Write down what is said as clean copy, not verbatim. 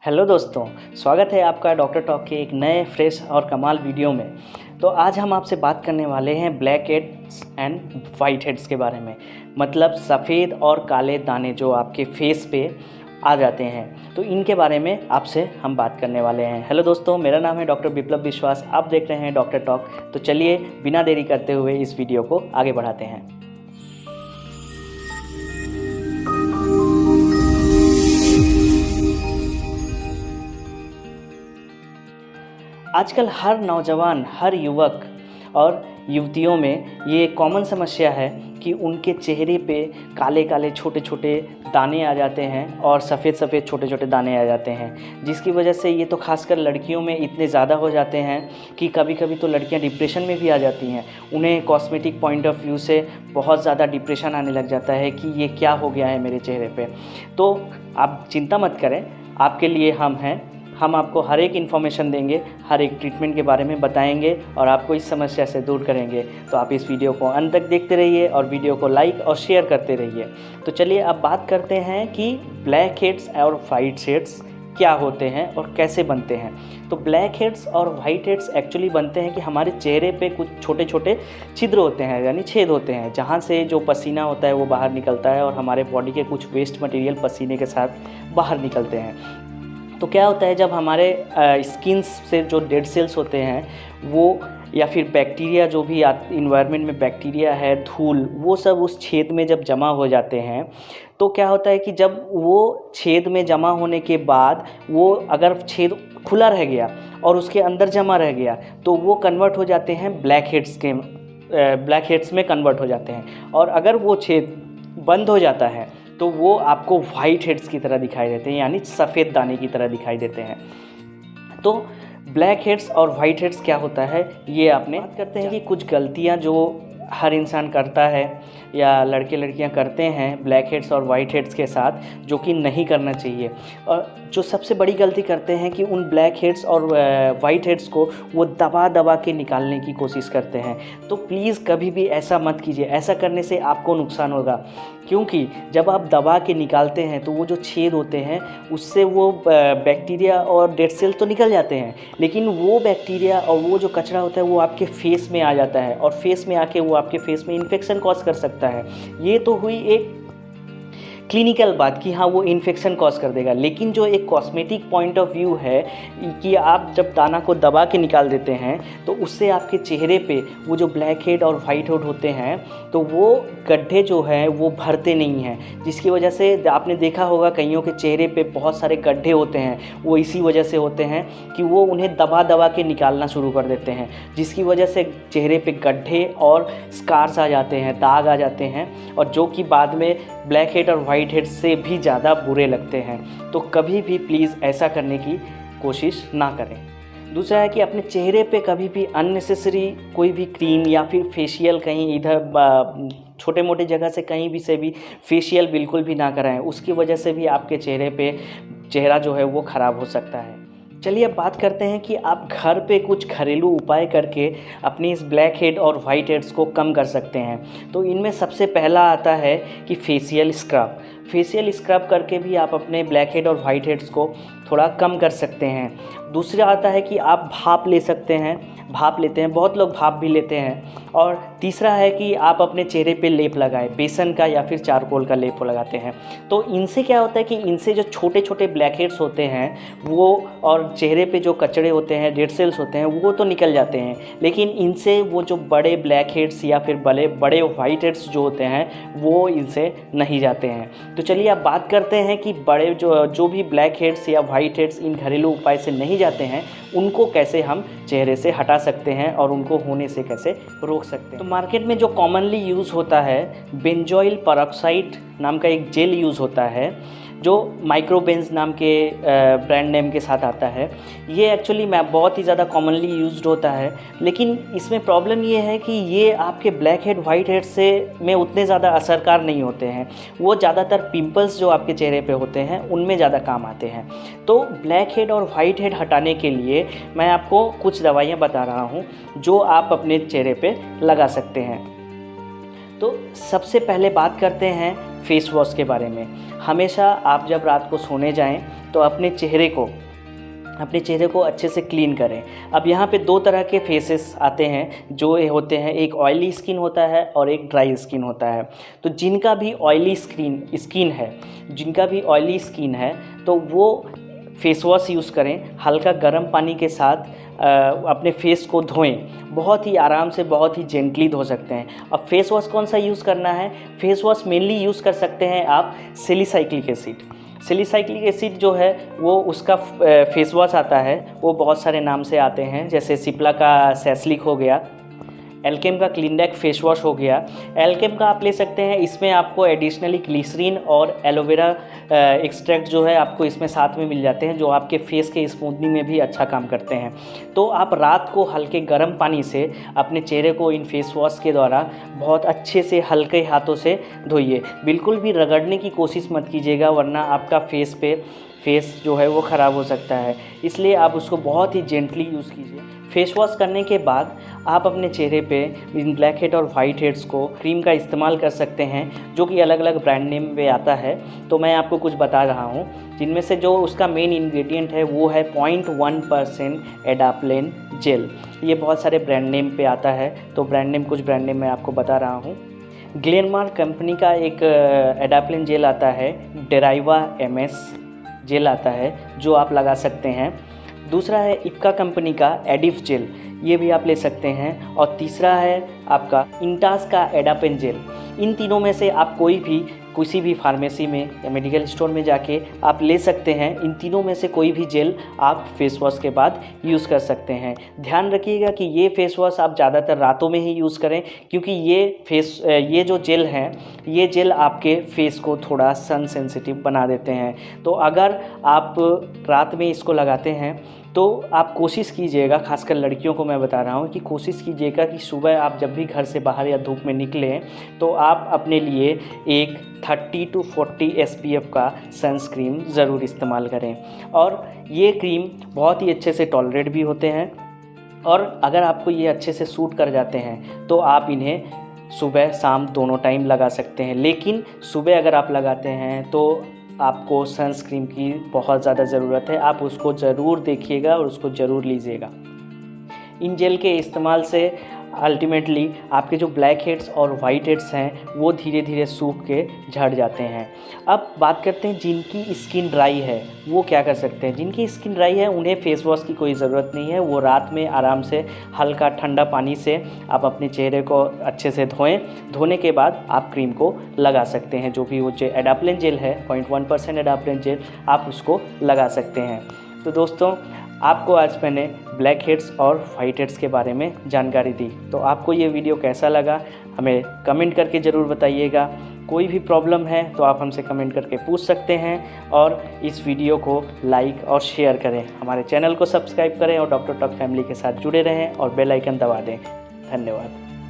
Hello दोस्तों, स्वागत है आपका डॉक्टर टॉक के एक नए फ्रेश और कमाल वीडियो में। तो आज हम आपसे बात करने वाले हैं black heads and white heads के बारे में। मतलब सफ़ेद और काले दाने जो आपके फेस पे आ जाते हैं, तो इनके बारे में आपसे हम बात करने वाले हैं। हेलो दोस्तों, मेरा नाम है डॉक्टर विप्लव विश्वास, आप देख रहे हैं डॉक्टर टॉक। तो चलिए बिना देरी करते हुए इस वीडियो को आगे बढ़ाते हैं। आजकल हर नौजवान, हर युवक और युवतियों में ये कॉमन समस्या है कि उनके चेहरे पे काले काले छोटे छोटे दाने आ जाते हैं और सफ़ेद सफ़ेद छोटे छोटे दाने आ जाते हैं, जिसकी वजह से ये तो खासकर लड़कियों में इतने ज़्यादा हो जाते हैं कि कभी कभी तो लड़कियां डिप्रेशन में भी आ जाती हैं। उन्हें कॉस्मेटिक पॉइंट ऑफ व्यू से बहुत ज़्यादा डिप्रेशन आने लग जाता है कि ये क्या हो गया है मेरे चेहरे पे। तो आप चिंता मत करें, आपके लिए हम हैं। हम आपको हर एक इन्फॉर्मेशन देंगे, हर एक ट्रीटमेंट के बारे में बताएंगे और आपको इस समस्या से दूर करेंगे। तो आप इस वीडियो को अंत तक देखते रहिए और वीडियो को लाइक और शेयर करते रहिए। तो चलिए अब बात करते हैं कि ब्लैक हेड्स और वाइट हेड्स क्या होते हैं और कैसे बनते हैं। तो ब्लैक हेड्स और वाइट हेड्स एक्चुअली बनते हैं कि हमारे चेहरे पे कुछ छोटे छोटे छिद्र होते हैं, यानी छेद होते हैं, जहाँ से जो पसीना होता है वो बाहर निकलता है और हमारे बॉडी के कुछ वेस्ट मटेरियल पसीने के साथ बाहर निकलते हैं। तो क्या होता है, जब हमारे स्किन से जो डेड सेल्स होते हैं वो या फिर बैक्टीरिया, जो भी इन्वायरमेंट में बैक्टीरिया है, धूल, वो सब उस छेद में जब जमा हो जाते हैं, तो क्या होता है कि जब वो छेद में जमा होने के बाद वो अगर छेद खुला रह गया और उसके अंदर जमा रह गया तो वो कन्वर्ट हो जाते हैं ब्लैक हेड्स में कन्वर्ट हो जाते हैं। और अगर वो छेद बंद हो जाता है तो वो आपको वाइट हेड्स की तरह दिखाई देते हैं, यानी सफ़ेद दाने की तरह दिखाई देते हैं। तो ब्लैक हेड्स और वाइट हेड्स क्या होता है, ये आपने बात करते हैं कि कुछ गलतियां जो हर इंसान करता है या लड़के लड़कियां करते हैं ब्लैक हेड्स और वाइट हेड्स के साथ, जो कि नहीं करना चाहिए। और जो सबसे बड़ी गलती करते हैं कि उन ब्लैक हेड्स और वाइट हेड्स को वो दबा दबा के निकालने की कोशिश करते हैं। तो प्लीज़ कभी भी ऐसा मत कीजिए, ऐसा करने से आपको नुकसान होगा। क्योंकि जब आप दबा के निकालते हैं तो वो जो छेद होते हैं उससे वो बैक्टीरिया और डेड सेल तो निकल जाते हैं, लेकिन वो बैक्टीरिया और वो जो कचरा होता है वो आपके फेस में आ जाता है और फेस में आके वो आपके फेस में इन्फेक्शन कॉज कर सकता है। ये तो हुई एक क्लिनिकल बात कि हाँ वो इन्फेक्शन कॉज कर देगा, लेकिन जो एक कॉस्मेटिक पॉइंट ऑफ व्यू है कि आप जब दाना को दबा के निकाल देते हैं तो उससे आपके चेहरे पे वो जो ब्लैक हेड और वाइट हेड होते हैं तो वो गड्ढे जो हैं वो भरते नहीं हैं, जिसकी वजह से आपने देखा होगा कईयों के चेहरे पे बहुत सारे गड्ढे होते हैं। वो इसी वजह से होते हैं कि वो उन्हें दबा दबा के निकालना शुरू कर देते हैं, जिसकी वजह से चेहरे पे गड्ढे और स्कार्स आ जाते हैं, दाग आ जाते हैं, और जो कि बाद में ब्लैक हेड और वाइट हेड से भी ज़्यादा बुरे लगते हैं। तो कभी भी प्लीज़ ऐसा करने की कोशिश ना करें। दूसरा है कि अपने चेहरे पे कभी भी अननेसेसरी कोई भी क्रीम या फिर फेशियल कहीं इधर छोटे मोटे जगह से कहीं भी से भी फेशियल बिल्कुल भी ना कराएं, उसकी वजह से भी आपके चेहरा जो है वो ख़राब हो सकता है। चलिए अब बात करते हैं कि आप घर पे कुछ घरेलू उपाय करके अपनी इस ब्लैक हेड और वाइट हेड्स को कम कर सकते हैं। तो इनमें सबसे पहला आता है कि फेशियल स्क्रब करके भी आप अपने ब्लैक हेड और वाइट हेड्स को थोड़ा कम कर सकते हैं। दूसरा आता है कि आप भाप लेते हैं, बहुत लोग भाप भी लेते हैं। और तीसरा है कि आप अपने चेहरे पे लेप लगाएं, बेसन का या फिर चारकोल का लेप लगाते हैं। तो इनसे क्या होता है कि इनसे जो छोटे छोटे ब्लैक हेड्स होते हैं वो और चेहरे पे जो कचड़े होते हैं, डेड सेल्स होते हैं, वो तो निकल जाते हैं, लेकिन इनसे वो जो बड़े ब्लैक हेड्स या फिर बड़े वाइट हेड्स जो होते हैं वो इनसे नहीं जाते हैं। तो चलिए अब बात करते हैं कि बड़े जो भी ब्लैक हेड्स या वाइट हेड्स इन घरेलू उपाय से नहीं जाते हैं उनको कैसे हम चेहरे से हटा सकते हैं और उनको होने से कैसे रोक सकते हैं। तो मार्केट में जो कॉमनली यूज़ होता है बेंजोइल पेरोक्साइड नाम का एक जेल यूज़ होता है, जो माइक्रोबेंज नाम के ब्रांड नेम के साथ आता है। ये एक्चुअली बहुत ही ज़्यादा कॉमनली यूज्ड होता है, लेकिन इसमें प्रॉब्लम ये है कि ये आपके ब्लैक हेड वाइट हेड से में उतने ज़्यादा असरकार नहीं होते हैं। वो ज़्यादातर पिंपल्स जो आपके चेहरे पे होते हैं उनमें ज़्यादा काम आते हैं। तो ब्लैक हेड और वाइट हेड हटाने के लिए मैं आपको कुछ दवाइयाँ बता रहा हूँ जो आप अपने चेहरे पे लगा सकते हैं। तो सबसे पहले बात करते हैं फेस वॉश के बारे में। हमेशा आप जब रात को सोने जाएं तो अपने चेहरे को अच्छे से क्लीन करें। अब यहाँ पे दो तरह के फेसेस आते हैं जो ये होते हैं, एक ऑयली स्किन होता है और एक ड्राई स्किन होता है। तो जिनका भी ऑयली स्किन है तो वो फेस वॉश यूज़ करें, हल्का गर्म पानी के साथ अपने फेस को धोएं। बहुत ही आराम से, बहुत ही जेंटली धो सकते हैं। अब फेस वॉश कौन सा यूज़ करना है? फेस वॉश मेनली यूज़ कर सकते हैं आप सैलिसाइलिक एसिड। सैलिसाइलिक एसिड जो है वो उसका फेस वॉश आता है, वो बहुत सारे नाम से आते हैं, जैसे सिप्ला का सैस्लिक हो गया, एल्केम का क्लीनडेक फेस वॉश हो गया। एल्केम का आप ले सकते हैं, इसमें आपको एडिशनली ग्लिसरीन और एलोवेरा एक्सट्रैक्ट जो है आपको इसमें साथ में मिल जाते हैं, जो आपके फेस के स्मूथनिंग में भी अच्छा काम करते हैं। तो आप रात को हल्के गर्म पानी से अपने चेहरे को इन फेस वॉश के द्वारा बहुत अच्छे से हल्के हाथों से धोइए। बिल्कुल भी रगड़ने की कोशिश मत कीजिएगा, वरना आपका फेस जो है वो ख़राब हो सकता है। इसलिए आप उसको बहुत ही जेंटली यूज़ कीजिए। फेस वॉश करने के बाद आप अपने चेहरे पे इन ब्लैक हेड और वाइट हेड्स को क्रीम का इस्तेमाल कर सकते हैं, जो कि अलग अलग ब्रांड नेम पे आता है। तो मैं आपको कुछ बता रहा हूँ, जिनमें से जो उसका मेन इंग्रेडिएंट है वो है 0.1% एडाप्लेन जेल। ये बहुत सारे ब्रांड नेम पे आता है, तो कुछ ब्रांड नेम मैं आपको बता रहा हूँ। ग्लेनमार्क कंपनी का एक एडाप्लेन जेल आता है, डेराइवा MS जेल आता है, जो आप लगा सकते हैं। दूसरा है इप्का कंपनी का एडिफ जेल, ये भी आप ले सकते हैं। और तीसरा है आपका इंटास का एडापेन जेल। इन तीनों में से आप किसी भी फार्मेसी में या मेडिकल स्टोर में जाके आप ले सकते हैं। इन तीनों में से कोई भी जेल आप फेस वॉश के बाद यूज़ कर सकते हैं। ध्यान रखिएगा कि ये फेस वॉश आप ज़्यादातर रातों में ही यूज़ करें, क्योंकि ये जो जेल हैं, ये जेल आपके फेस को थोड़ा सन सेंसिटिव बना देते हैं। तो अगर आप रात में इसको लगाते हैं तो आप कोशिश कीजिएगा, खासकर लड़कियों को मैं बता रहा हूँ कि कोशिश कीजिएगा कि सुबह आप जब भी घर से बाहर या धूप में निकलें तो आप अपने लिए एक 30 to 40 SPF का सनस्क्रीन ज़रूर इस्तेमाल करें। और ये क्रीम बहुत ही अच्छे से टॉलरेट भी होते हैं, और अगर आपको ये अच्छे से सूट कर जाते हैं तो आप इन्हें सुबह शाम दोनों टाइम लगा सकते हैं। लेकिन सुबह अगर आप लगाते हैं तो आपको सनस्क्रीन की बहुत ज़्यादा ज़रूरत है, आप उसको ज़रूर देखिएगा और उसको ज़रूर लीजिएगा। इन जेल के इस्तेमाल से अल्टीमेटली आपके जो ब्लैक हेड्स और वाइट हेड्स हैं वो धीरे धीरे सूख के झड़ जाते हैं। अब बात करते हैं जिनकी स्किन ड्राई है वो क्या कर सकते हैं। जिनकी स्किन ड्राई है उन्हें फेस वॉश की कोई ज़रूरत नहीं है। वो रात में आराम से हल्का ठंडा पानी से आप अपने चेहरे को अच्छे से धोने के बाद आप क्रीम को लगा सकते हैं। जो भी वो जो एडाप्लेन जेल है 0.1% एडाप्लेन जेल, आप उसको लगा सकते हैं। तो दोस्तों, आपको आज मैंने ब्लैक हेड्स और वाइट हेड्स के बारे में जानकारी दी। तो आपको ये वीडियो कैसा लगा हमें कमेंट करके ज़रूर बताइएगा। कोई भी प्रॉब्लम है तो आप हमसे कमेंट करके पूछ सकते हैं, और इस वीडियो को लाइक और शेयर करें। हमारे चैनल को सब्सक्राइब करें और डॉक्टर टॉक फैमिली के साथ जुड़े रहें और बेल आइकन दबा दें। धन्यवाद।